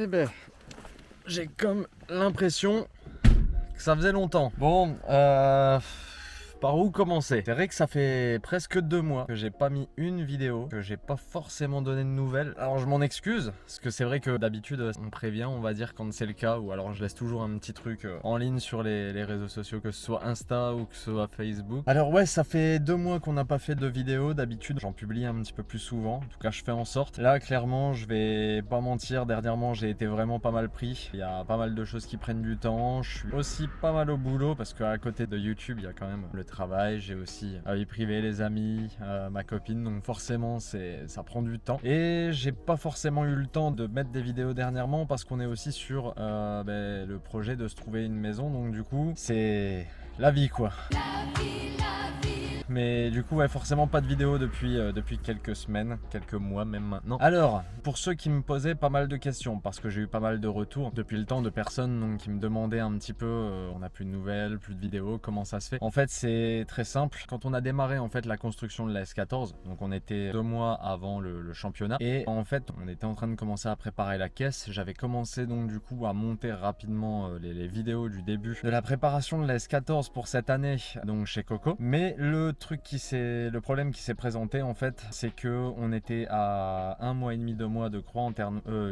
Eh ben, j'ai comme l'impression que ça faisait longtemps. Bon, par où commencer? C'est vrai que ça fait presque 2 mois que j'ai pas mis une vidéo, que j'ai pas forcément donné de nouvelles. Alors je m'en excuse, parce que c'est vrai que d'habitude on prévient, on va dire, quand c'est le cas, ou alors je laisse toujours un petit truc en ligne sur les réseaux sociaux, que ce soit Insta ou que ce soit Facebook. Alors ouais, ça fait 2 mois qu'on n'a pas fait de vidéo. D'habitude j'en publie un petit peu plus souvent, en tout cas je fais en sorte. Là clairement, je vais pas mentir, dernièrement j'ai été vraiment pas mal pris. Il y a pas mal de choses qui prennent du temps. Je suis aussi pas mal au boulot, parce qu'à côté de YouTube il y a quand même le travail, j'ai aussi la vie privée, les amis, ma copine, donc forcément ça prend du temps. Et j'ai pas forcément eu le temps de mettre des vidéos dernièrement, parce qu'on est aussi sur le projet de se trouver une maison, donc du coup c'est la vie quoi. Mais du coup ouais, forcément pas de vidéo depuis quelques semaines, quelques mois même maintenant. Alors pour ceux qui me posaient pas mal de questions, parce que j'ai eu pas mal de retours depuis le temps de personnes donc, qui me demandaient un petit peu on n'a plus de nouvelles, plus de vidéos, comment ça se fait? En fait c'est très simple. Quand on a démarré en fait la construction de la S14, donc on était 2 mois avant le championnat, et en fait on était en train de commencer à préparer la caisse. J'avais commencé donc du coup à monter rapidement les vidéos du début de la préparation de la S14 pour cette année, donc chez Coco. Mais le problème qui s'est présenté en fait, c'est que on était à 1 mois et demi, 2 mois de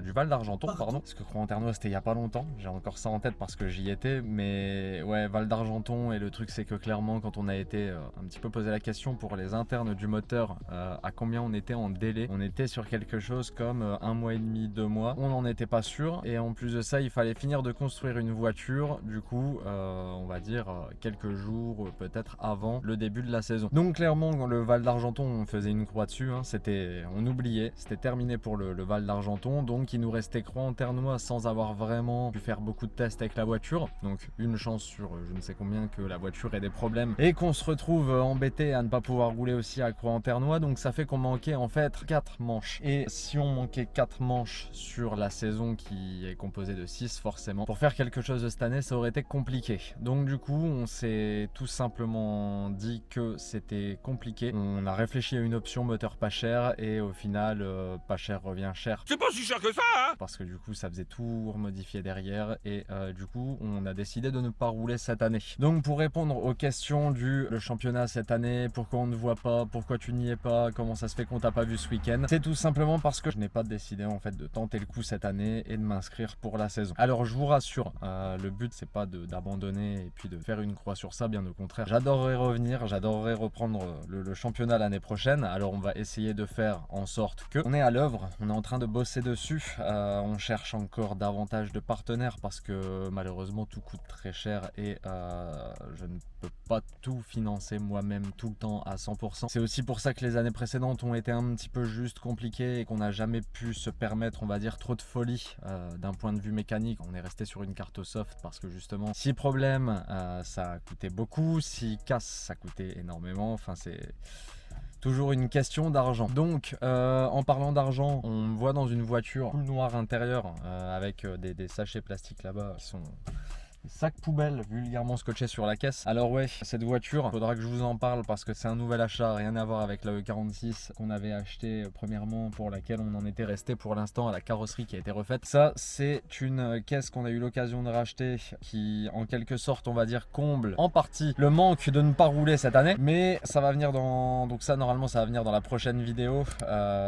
du Val d'Argenton, pardon, parce que Croix-en-Ternois c'était il y a pas longtemps, j'ai encore ça en tête parce que j'y étais, mais ouais, Val d'Argenton. Et le truc c'est que clairement quand on a été un petit peu posé la question pour les internes du moteur, à combien on était en délai, on était sur quelque chose comme 1 mois et demi, 2 mois, on n'en était pas sûr. Et en plus de ça, il fallait finir de construire une voiture, du coup on va dire quelques jours peut-être avant le début de la saison. Donc clairement quand le Val d'Argenton on faisait une croix dessus, hein, on oubliait, c'était terminé pour le Val d'Argenton. Donc il nous restait Croix-en-Ternois sans avoir vraiment pu faire beaucoup de tests avec la voiture. Donc une chance sur je ne sais combien que la voiture ait des problèmes et qu'on se retrouve embêté à ne pas pouvoir rouler aussi à Croix-en-Ternois. Donc ça fait qu'on manquait en fait 4 manches. Et si on manquait 4 manches sur la saison qui est composée de 6, forcément, pour faire quelque chose de cette année ça aurait été compliqué. Donc du coup on s'est tout simplement dit que c'était compliqué. On a réfléchi à une option moteur pas cher, et au final pas cher revient cher. C'est pas si cher que ça, hein? Parce que du coup ça faisait tout remodifier derrière, et du coup on a décidé de ne pas rouler cette année. Donc pour répondre aux questions le championnat cette année, pourquoi on ne voit pas, pourquoi tu n'y es pas, comment ça se fait qu'on t'a pas vu ce week-end, c'est tout simplement parce que je n'ai pas décidé en fait de tenter le coup cette année et de m'inscrire pour la saison. Alors je vous rassure, le but c'est pas d'abandonner et puis de faire une croix sur ça, bien au contraire. J'adorerais revenir, j'adorerais reprendre le championnat l'année prochaine. Alors on va essayer de faire en sorte que on est à l'œuvre, on est en train de bosser dessus. On cherche encore davantage de partenaires parce que malheureusement tout coûte très cher, et je ne peux pas tout financer moi-même tout le temps à 100%. C'est aussi pour ça que les années précédentes ont été un petit peu juste compliquées et qu'on n'a jamais pu se permettre, on va dire, trop de folie d'un point de vue mécanique. On est resté sur une carte soft parce que justement, si problème, ça coûtait beaucoup, si casse, ça coûtait énormément. Enfin, c'est toujours une question d'argent. Donc en parlant d'argent, on me voit dans une voiture tout noir intérieur avec des sachets plastiques là-bas qui sont sac poubelle vulgairement scotché sur la caisse. Alors ouais, cette voiture, faudra que je vous en parle parce que c'est un nouvel achat, rien à voir avec la E46 qu'on avait acheté premièrement, pour laquelle on en était resté pour l'instant à la carrosserie qui a été refaite. Ça c'est une caisse qu'on a eu l'occasion de racheter, qui en quelque sorte on va dire comble en partie le manque de ne pas rouler cette année, mais ça va venir donc ça normalement ça va venir dans la prochaine vidéo.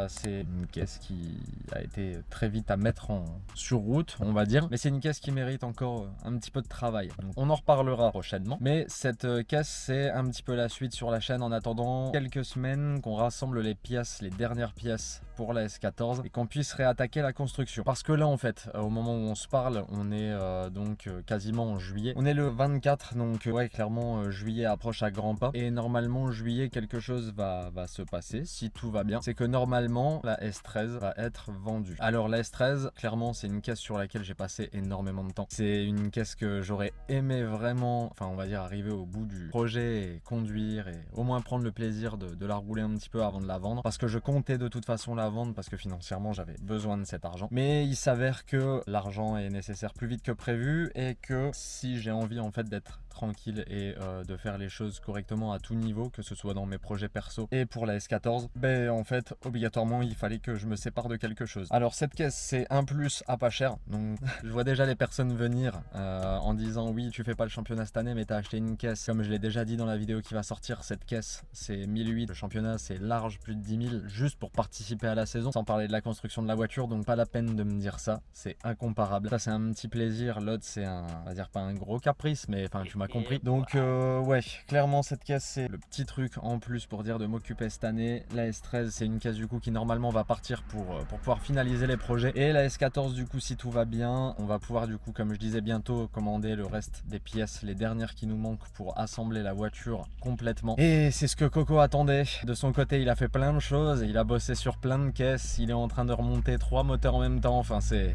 C'est une caisse qui a été très vite à mettre sur route, on va dire, mais c'est une caisse qui mérite encore un petit peu de travail. Donc, on en reparlera prochainement. Mais cette caisse, c'est un petit peu la suite sur la chaîne en attendant quelques semaines qu'on rassemble les pièces, les dernières pièces pour la S14, et qu'on puisse réattaquer la construction. Parce que là, en fait, au moment où on se parle, on est donc quasiment en juillet. On est le 24, donc ouais, clairement, juillet approche à grands pas. Et normalement, juillet, quelque chose va se passer, si tout va bien. C'est que normalement, la S13 va être vendue. Alors la S13, clairement, c'est une caisse sur laquelle j'ai passé énormément de temps. C'est une caisse que j'aurais aimé vraiment, enfin on va dire arriver au bout du projet et conduire et au moins prendre le plaisir de la rouler un petit peu avant de la vendre, parce que je comptais de toute façon la à vendre parce que financièrement j'avais besoin de cet argent. Mais il s'avère que l'argent est nécessaire plus vite que prévu et que si j'ai envie en fait d'être tranquille et de faire les choses correctement à tout niveau, que ce soit dans mes projets perso et pour la S14, ben en fait obligatoirement il fallait que je me sépare de quelque chose. Alors cette caisse c'est un plus à pas cher, donc je vois déjà les personnes venir en disant oui tu fais pas le championnat cette année mais t'as acheté une caisse. Comme je l'ai déjà dit dans la vidéo qui va sortir, cette caisse c'est 1008, le championnat c'est large plus de 10 000 juste pour participer à la saison, sans parler de la construction de la voiture, donc pas la peine de me dire ça, c'est incomparable. Ça c'est un petit plaisir, l'autre c'est un, on va dire pas un gros caprice mais enfin tu m'as compris. Donc ouais, clairement cette caisse c'est le petit truc en plus pour dire de m'occuper cette année. La S13 c'est une caisse du coup qui normalement va partir pour pouvoir finaliser les projets, et la S14 du coup si tout va bien on va pouvoir du coup comme je disais bientôt commander le reste des pièces, les dernières qui nous manquent pour assembler la voiture complètement. Et c'est ce que Coco attendait. De son côté il a fait plein de choses, il a bossé sur plein de caisses, il est en train de remonter 3 moteurs en même temps, enfin c'est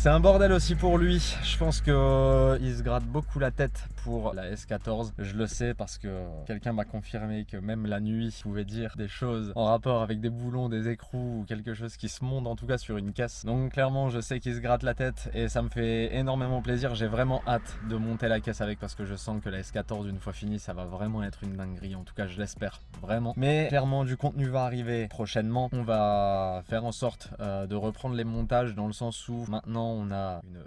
un bordel aussi pour lui. Je pense qu'il se gratte beaucoup la tête pour la S14. Je le sais parce que quelqu'un m'a confirmé que même la nuit, il pouvait dire des choses en rapport avec des boulons, des écrous ou quelque chose qui se monte en tout cas sur une caisse. Donc clairement, je sais qu'il se gratte la tête et ça me fait énormément plaisir. J'ai vraiment hâte de monter la caisse avec parce que je sens que la S14, une fois finie, ça va vraiment être une dinguerie. En tout cas, je l'espère vraiment. Mais clairement, du contenu va arriver prochainement. On va faire en sorte de reprendre les montages dans le sens où maintenant on a une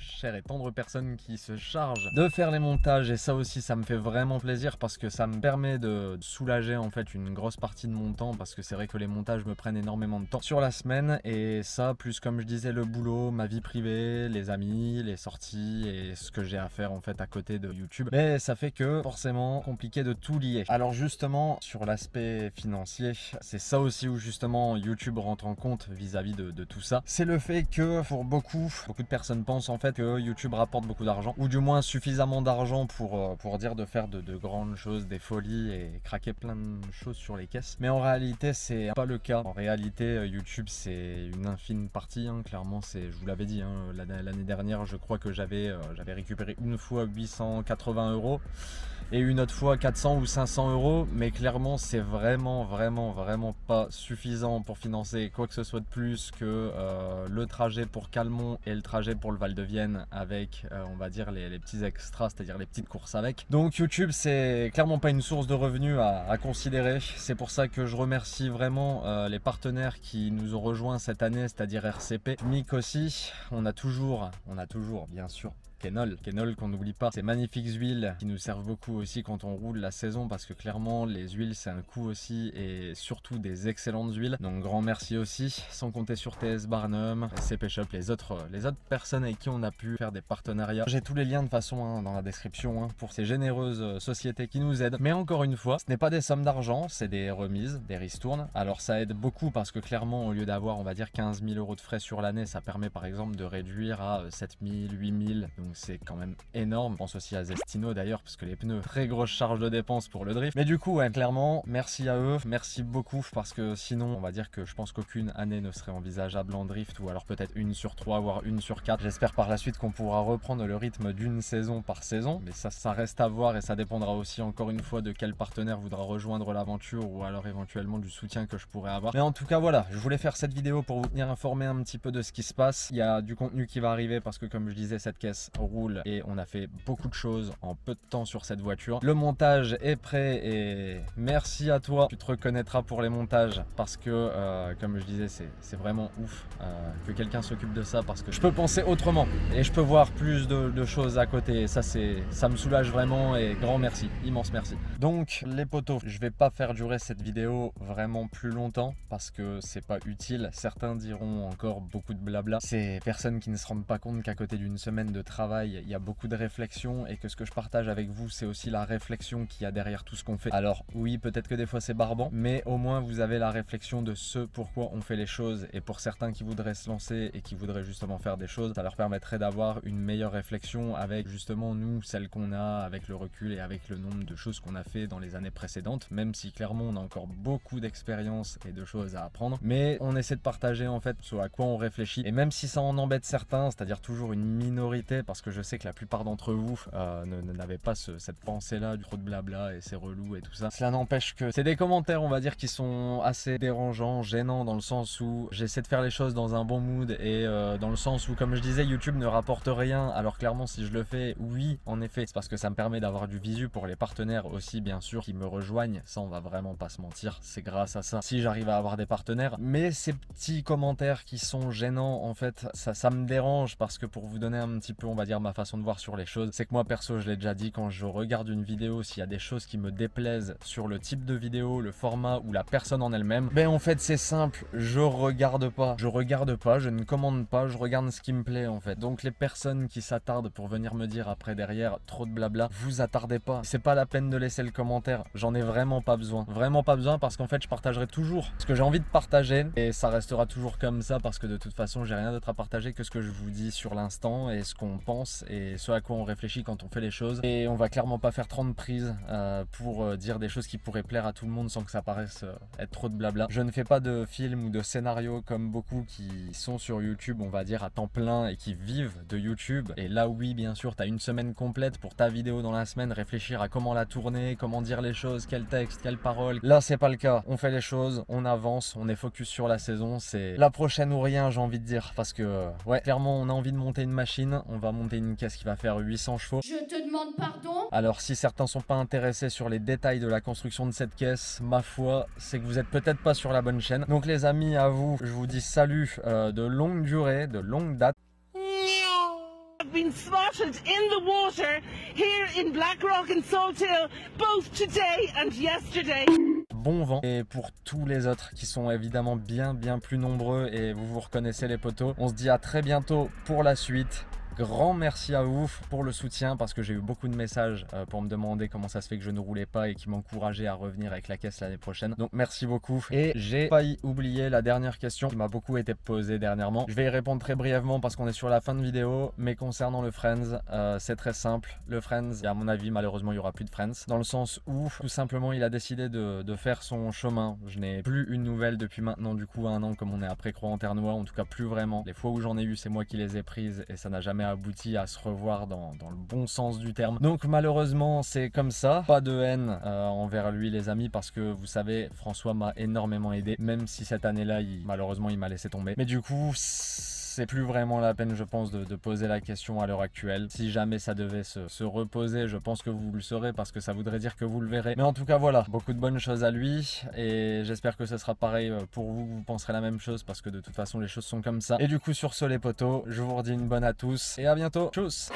chère et tendre personne qui se charge de faire les montages, et ça aussi ça me fait vraiment plaisir parce que ça me permet de soulager en fait une grosse partie de mon temps, parce que c'est vrai que les montages me prennent énormément de temps sur la semaine, et ça plus comme je disais le boulot, ma vie privée, les amis, les sorties et ce que j'ai à faire en fait à côté de YouTube, mais ça fait que forcément compliqué de tout lier. Alors justement sur l'aspect financier, c'est ça aussi où justement YouTube rentre en compte vis-à-vis de tout ça, c'est le fait que pour beaucoup de personnes pensent en fait que YouTube rapporte beaucoup d'argent, ou du moins suffisamment d'argent pour dire de faire de grandes choses, des folies et craquer plein de choses sur les caisses. Mais en réalité c'est pas le cas. En réalité YouTube c'est une infime partie, hein. Clairement c'est, je vous l'avais dit, hein, l'année dernière je crois que j'avais récupéré une fois 880 € et une autre fois 400 ou 500 €, mais clairement c'est vraiment pas suffisant pour financer quoi que ce soit de plus que le trajet pour Calmont et le trajet pour le Val de Vienne avec on va dire les petits extras, c'est-à-dire les petites courses avec. Donc YouTube c'est clairement pas une source de revenus à considérer. C'est pour ça que je remercie vraiment les partenaires qui nous ont rejoints cette année, c'est-à-dire RCP, Mic aussi. On a toujours bien sûr Kenol qu'on n'oublie pas, ces magnifiques huiles qui nous servent beaucoup aussi quand on roule la saison, parce que clairement les huiles c'est un coût aussi, et surtout des excellentes huiles. Donc grand merci aussi, sans compter sur TS Barnum, CP Shop, les autres personnes avec qui on a pu faire des partenariats. J'ai tous les liens de façon dans la description pour ces généreuses sociétés qui nous aident. Mais encore une fois, ce n'est pas des sommes d'argent, c'est des remises, des ristournes. Alors ça aide beaucoup parce que clairement au lieu d'avoir on va dire 15 000 € de frais sur l'année, ça permet par exemple de réduire à 7 000, 8 000, donc c'est quand même énorme. Je pense aussi à Zestino d'ailleurs, parce que les pneus, très grosse charge de dépenses pour le drift. Mais du coup, ouais, clairement, merci à eux, merci beaucoup, parce que sinon, on va dire que je pense qu'aucune année ne serait envisageable en drift, ou alors peut-être 1 sur 3, voire 1 sur 4. J'espère par la suite qu'on pourra reprendre le rythme d'une saison par saison, mais ça reste à voir, et ça dépendra aussi encore une fois de quel partenaire voudra rejoindre l'aventure, ou alors éventuellement du soutien que je pourrais avoir. Mais en tout cas, voilà, je voulais faire cette vidéo pour vous tenir informé un petit peu de ce qui se passe. Il y a du contenu qui va arriver, parce que comme je disais, cette caisse roule et on a fait beaucoup de choses en peu de temps sur cette voiture. Le montage est prêt et merci à toi, tu te reconnaîtras pour les montages, parce que comme je disais c'est vraiment ouf que quelqu'un s'occupe de ça, parce que je peux penser autrement et je peux voir plus de choses à côté, et ça me soulage vraiment, et grand merci, immense merci. Donc les potos, je vais pas faire durer cette vidéo vraiment plus longtemps parce que c'est pas utile. Certains diront encore beaucoup de blabla, c'est personnes qui ne se rendent pas compte qu'à côté d'une semaine de travail il y a beaucoup de réflexion, et que ce que je partage avec vous c'est aussi la réflexion qu'il y a derrière tout ce qu'on fait. Alors oui, peut-être que des fois c'est barbant, mais au moins vous avez la réflexion de ce pourquoi on fait les choses, et pour certains qui voudraient se lancer et qui voudraient justement faire des choses, ça leur permettrait d'avoir une meilleure réflexion avec justement nous, celle qu'on a avec le recul et avec le nombre de choses qu'on a fait dans les années précédentes, même si clairement on a encore beaucoup d'expérience et de choses à apprendre, mais on essaie de partager en fait ce à quoi on réfléchit, et même si ça en embête certains, c'est-à-dire toujours une minorité, parce que je sais que la plupart d'entre vous n'avaient pas cette pensée-là, du trop de blabla et c'est relou et tout ça. Cela n'empêche que c'est des commentaires, on va dire, qui sont assez dérangeants, gênants, dans le sens où j'essaie de faire les choses dans un bon mood et dans le sens où, comme je disais, YouTube ne rapporte rien. Alors clairement, si je le fais, oui, en effet, c'est parce que ça me permet d'avoir du visu pour les partenaires aussi, bien sûr, qui me rejoignent. Ça, on va vraiment pas se mentir, c'est grâce à ça si j'arrive à avoir des partenaires. Mais ces petits commentaires qui sont gênants, en fait, ça me dérange parce que, pour vous donner un petit peu, on va dire, ma façon de voir sur les choses, c'est que moi perso, je l'ai déjà dit, quand je regarde une vidéo, s'il y a des choses qui me déplaisent sur le type de vidéo, le format ou la personne en elle-même, ben en fait c'est simple, je regarde pas, je ne commande pas, je regarde ce qui me plaît en fait. Donc les personnes qui s'attardent pour venir me dire après derrière trop de blabla, vous attardez pas, c'est pas la peine de laisser le commentaire, j'en ai vraiment pas besoin parce qu'en fait je partagerai toujours ce que j'ai envie de partager et ça restera toujours comme ça parce que de toute façon j'ai rien d'autre à partager que ce que je vous dis sur l'instant et ce qu'on pense et ce à quoi on réfléchit quand on fait les choses. Et on va clairement pas faire 30 prises pour dire des choses qui pourraient plaire à tout le monde sans que ça paraisse être trop de blabla. Je ne fais pas de film ou de scénario comme beaucoup qui sont sur YouTube, on va dire, à temps plein et qui vivent de YouTube. Et là oui, bien sûr, tu as une semaine complète pour ta vidéo dans la semaine, réfléchir à comment la tourner, comment dire les choses, quel texte, quelle parole. Là c'est pas le cas, on fait les choses, on avance, on est focus sur la saison, c'est la prochaine ou rien, j'ai envie de dire, parce que ouais, clairement on a envie de monter une machine, on va monter une caisse qui va faire 800 chevaux. Je te demande pardon. Alors si certains sont pas intéressés sur les détails de la construction de cette caisse, ma foi, c'est que vous êtes peut-être pas sur la bonne chaîne. Donc les amis, à vous, je vous dis salut de longue durée, de longue date. Have been spotted in the water here in Blackrock and Salt Hill both today and yesterday. Bon vent. Et pour tous les autres qui sont évidemment bien plus nombreux et vous reconnaissez les potos, on se dit à très bientôt pour la suite. Grand merci à vous pour le soutien parce que j'ai eu beaucoup de messages pour me demander comment ça se fait que je ne roulais pas et qui m'encourageaient à revenir avec la caisse l'année prochaine. Donc merci beaucoup. Et j'ai failli oublier la dernière question qui m'a beaucoup été posée dernièrement. Je vais y répondre très brièvement parce qu'on est sur la fin de vidéo. Mais concernant le Friends, c'est très simple. Le Friends, et à mon avis malheureusement il n'y aura plus de Friends. Dans le sens où tout simplement il a décidé de faire son chemin. Je n'ai plus une nouvelle depuis maintenant du coup 1 an comme on est après Croix-en-Ternois. En tout cas plus vraiment. Les fois où j'en ai eu c'est moi qui les ai prises et ça n'a jamais abouti à se revoir dans le bon sens du terme. Donc malheureusement c'est comme ça, pas de haine envers lui les amis parce que vous savez François m'a énormément aidé même si cette année là malheureusement il m'a laissé tomber. Mais du coup c'est plus vraiment la peine je pense de poser la question à l'heure actuelle. Si jamais ça devait se reposer, je pense que vous le saurez parce que ça voudrait dire que vous le verrez. Mais en tout cas voilà, beaucoup de bonnes choses à lui et j'espère que ce sera pareil pour vous, vous penserez la même chose parce que de toute façon les choses sont comme ça. Et du coup sur ce les potos, je vous redis une bonne à tous et à bientôt. Tchuss.